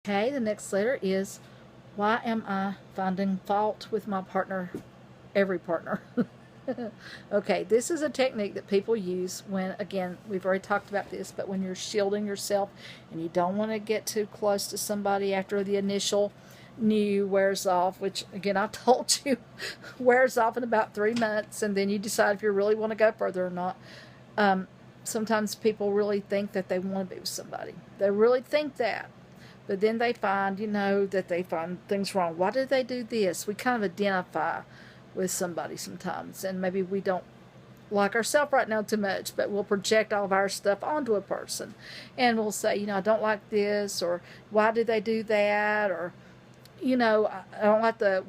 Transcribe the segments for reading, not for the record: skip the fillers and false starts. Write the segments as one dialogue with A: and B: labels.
A: Okay, the next letter is, why am I finding fault with my partner, every partner? Okay, this is a technique that people use when, again, we've already talked about this, but when you're shielding yourself and you don't want to get too close to somebody after the initial new wears off, which, again, I told you wears off in about 3 months, and then you decide if you really want to go further or not. Sometimes people really think that they want to be with somebody. They really think that. But then they find, that they find things wrong. Why do they do this? We kind of identify with somebody sometimes, and maybe we don't like ourselves right now too much, but we'll project all of our stuff onto a person. And we'll say, I don't like this, or why did they do that, or, I don't like the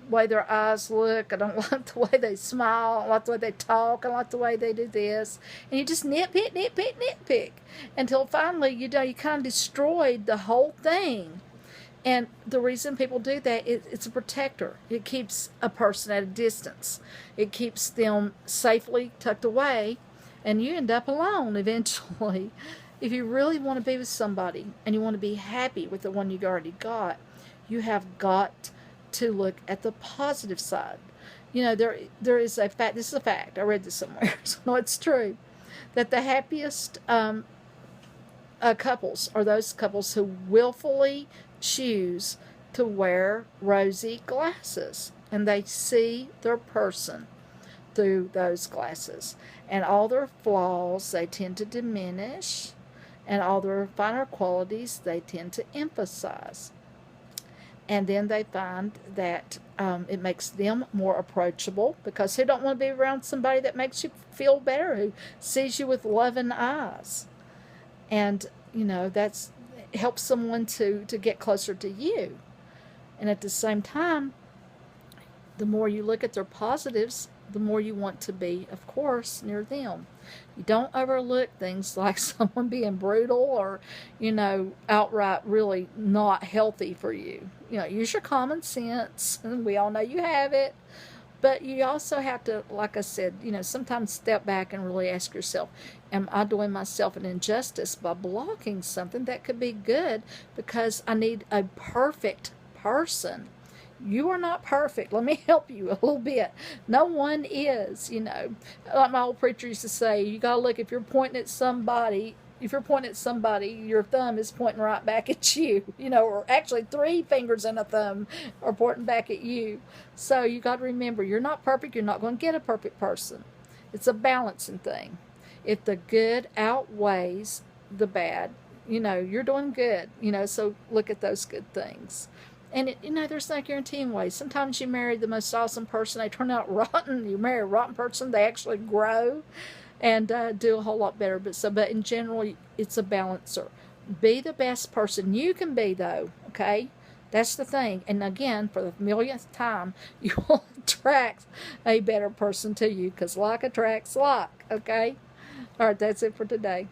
A: way their eyes look. I don't like the way they smile. I don't like the way they talk. I don't like the way they do this. And you just nitpick, nitpick, nitpick until finally, you kind of destroyed the whole thing. And the reason people do that is it's a protector. It keeps a person at a distance. It keeps them safely tucked away, and you end up alone eventually. If you really want to be with somebody and you want to be happy with the one you already got, you have got to look at the positive side. There is a fact. This is a fact. I read this somewhere, so no, it's true, that the happiest couples are those couples who willfully choose to wear rosy glasses, and they see their person through those glasses, and all their flaws they tend to diminish, and all their finer qualities they tend to emphasize. And then they find that it makes them more approachable, because who don't want to be around somebody that makes you feel better, who sees you with loving eyes? And that's helps someone to get closer to you. And at the same time, the more you look at their positives, the more you want to be, of course, near them. You don't overlook things like someone being brutal or, outright really not healthy for you. Use your common sense, and we all know you have it. But you also have to, like I said, sometimes step back and really ask yourself, am I doing myself an injustice by blocking something that could be good because I need a perfect person? You are not perfect. Let me help you a little bit. No one is, Like my old preacher used to say, you got to look, if you're pointing at somebody, your thumb is pointing right back at you, or actually 3 fingers and a thumb are pointing back at you. So you got to remember, you're not perfect. You're not going to get a perfect person. It's a balancing thing. If the good outweighs the bad, you're doing good, so look at those good things. And there's no guarantee in ways. Sometimes you marry the most awesome person, they turn out rotten. You marry a rotten person, they actually grow and do a whole lot better. But in general, it's a balancer. Be the best person you can be, though. Okay, that's the thing. And again, for the millionth time, you will attract a better person to you, because like attracts like. Okay, all right, that's it for today.